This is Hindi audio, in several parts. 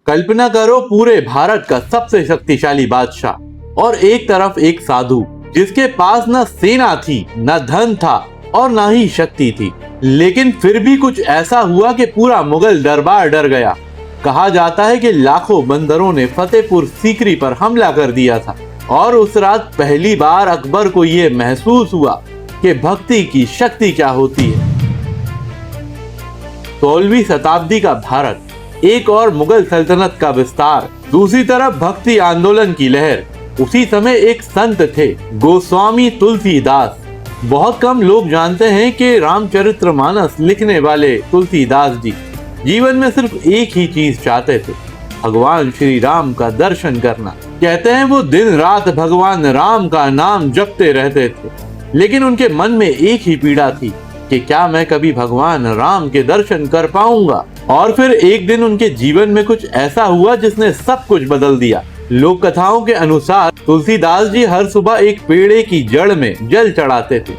कल्पना करो, पूरे भारत का सबसे शक्तिशाली बादशाह और एक तरफ एक साधु जिसके पास न सेना थी, न धन था और न ही शक्ति थी। लेकिन फिर भी कुछ ऐसा हुआ कि पूरा मुगल दरबार डर गया। कहा जाता है कि लाखों बंदरों ने फतेहपुर सीकरी पर हमला कर दिया था और उस रात पहली बार अकबर को यह महसूस हुआ कि भक्ति की शक्ति क्या होती है। 16वीं शताब्दी का भारत, एक और मुगल सल्तनत का विस्तार, दूसरी तरफ भक्ति आंदोलन की लहर। उसी समय एक संत थे, गोस्वामी तुलसीदास। बहुत कम लोग जानते हैं कि रामचरितमानस लिखने वाले तुलसीदास जी जीवन में सिर्फ एक ही चीज चाहते थे, भगवान श्री राम का दर्शन करना। कहते हैं वो दिन रात भगवान राम का नाम जपते रहते थे, लेकिन उनके मन में एक ही पीड़ा थी कि क्या मैं कभी भगवान राम के दर्शन कर पाऊंगा। और फिर एक दिन उनके जीवन में कुछ ऐसा हुआ जिसने सब कुछ बदल दिया। लोक कथाओं के अनुसार तुलसीदास जी हर सुबह एक पेड़े की जड़ में जल चढ़ाते थे।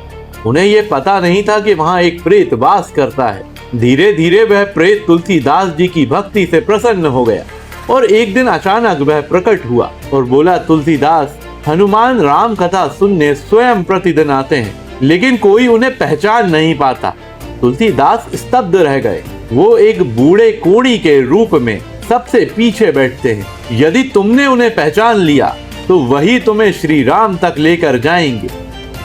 उन्हें ये पता नहीं था कि वहाँ एक प्रेत वास करता है। धीरे धीरे वह प्रेत तुलसीदास जी की भक्ति से प्रसन्न हो गया और एक दिन अचानक वह प्रकट हुआ और बोला, तुलसीदास, हनुमान राम कथा सुनने स्वयं प्रतिदिन आते हैं, लेकिन कोई उन्हें पहचान नहीं पाता। तुलसीदास स्तब्ध रह गए। वो एक बूढ़े कोढ़ी के रूप में सबसे पीछे बैठते हैं। यदि तुमने उन्हें पहचान लिया तो वही तुम्हें श्री राम तक लेकर जाएंगे।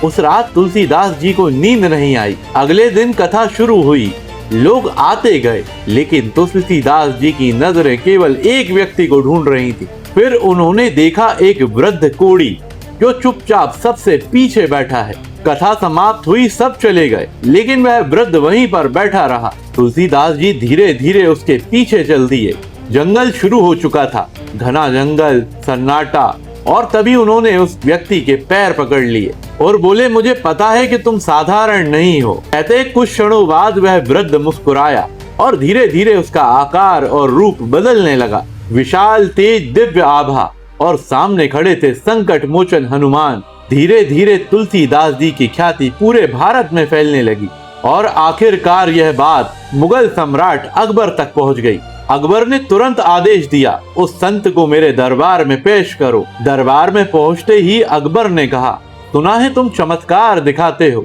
उस रात तुलसीदास जी को नींद नहीं आई। अगले दिन कथा शुरू हुई। लोग आते गए, लेकिन तुलसीदास जी की नजरें केवल एक व्यक्ति को ढूंढ रही थी। फिर उन्होंने देखा एक वृद्ध कोढ़ी जो चुपचाप सबसे पीछे बैठा है। कथा समाप्त हुई, सब चले गए, लेकिन वह वृद्ध वहीं पर बैठा रहा। तुलसीदास जी धीरे धीरे उसके पीछे चल दिए। जंगल शुरू हो चुका था, घना जंगल, सन्नाटा, और तभी उन्होंने उस व्यक्ति के पैर पकड़ लिए और बोले, मुझे पता है कि तुम साधारण नहीं हो। कहते कुछ क्षणों बाद वह वृद्ध मुस्कुराया और धीरे धीरे उसका आकार और रूप बदलने लगा। विशाल, तेज, दिव्य आभा, और सामने खड़े थे संकट मोचन हनुमान। धीरे धीरे तुलसीदास जी की ख्याति पूरे भारत में फैलने लगी और आखिरकार यह बात मुगल सम्राट अकबर तक पहुंच गई। अकबर ने तुरंत आदेश दिया, उस संत को मेरे दरबार में पेश करो। दरबार में पहुंचते ही अकबर ने कहा, सुना है तुम चमत्कार दिखाते हो,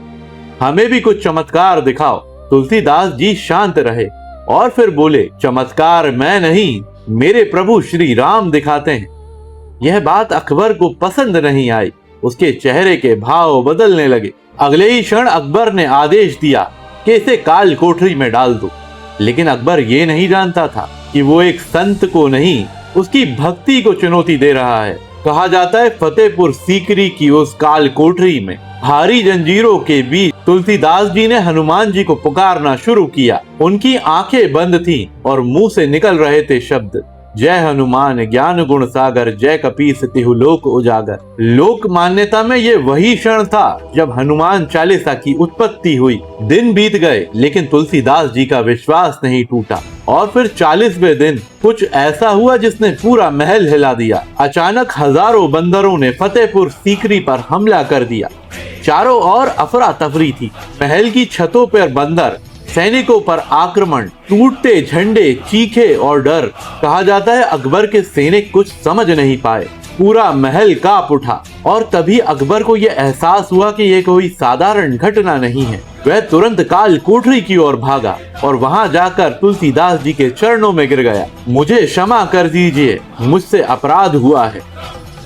हमें भी कुछ चमत्कार दिखाओ। तुलसीदास जी शांत रहे और फिर बोले, चमत्कार मैं नहीं, मेरे प्रभु श्री राम दिखाते हैं। यह बात अकबर को पसंद नहीं आई। उसके चेहरे के भाव बदलने लगे। अगले ही क्षण अकबर ने आदेश दिया कि इसे काल कोठरी में डाल दो। लेकिन अकबर ये नहीं जानता था कि वो एक संत को नहीं, उसकी भक्ति को चुनौती दे रहा है। कहा जाता है फतेहपुर सीकरी की उस काल कोठरी में भारी जंजीरों के बीच तुलसीदास जी ने हनुमान जी को पुकारना शुरू किया। उनकी आंखें बंद थीं और मुंह से निकल रहे थे शब्द, जय हनुमान ज्ञान गुण सागर, जय कपीस तिहु लोक उजागर। लोक मान्यता में ये वही क्षण था जब हनुमान चालीसा की उत्पत्ति हुई। दिन बीत गए, लेकिन तुलसीदास जी का विश्वास नहीं टूटा। और फिर 40वें दिन कुछ ऐसा हुआ जिसने पूरा महल हिला दिया। अचानक हजारों बंदरों ने फतेहपुर सीकरी पर हमला कर दिया। चारों ओर अफरा तफरी थी। महल की छतों पर बंदर, सैनिकों पर आक्रमण, टूटते झंडे, चीखे और डर। कहा जाता है अकबर के सैनिक कुछ समझ नहीं पाए। पूरा महल कांप उठा और तभी अकबर को यह एहसास हुआ कि यह कोई साधारण घटना नहीं है। वह तुरंत काल कोठरी की ओर भागा और वहां जाकर तुलसीदास जी के चरणों में गिर गया। मुझे क्षमा कर दीजिए, मुझसे अपराध हुआ है।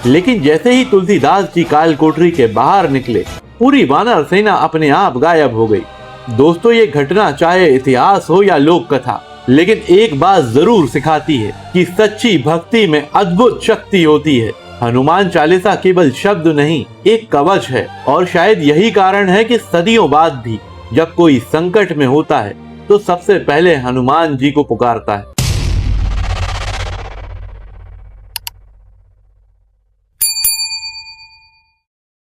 लेकिन जैसे ही तुलसीदास जी काल कोठरी के बाहर निकले, पूरी वानर सेना अपने आप गायब हो गई। दोस्तों, ये घटना चाहे इतिहास हो या लोक कथा, लेकिन एक बात जरूर सिखाती है कि सच्ची भक्ति में अद्भुत शक्ति होती है। हनुमान चालीसा केवल शब्द नहीं, एक कवच है। और शायद यही कारण है कि सदियों बाद भी जब कोई संकट में होता है तो सबसे पहले हनुमान जी को पुकारता है।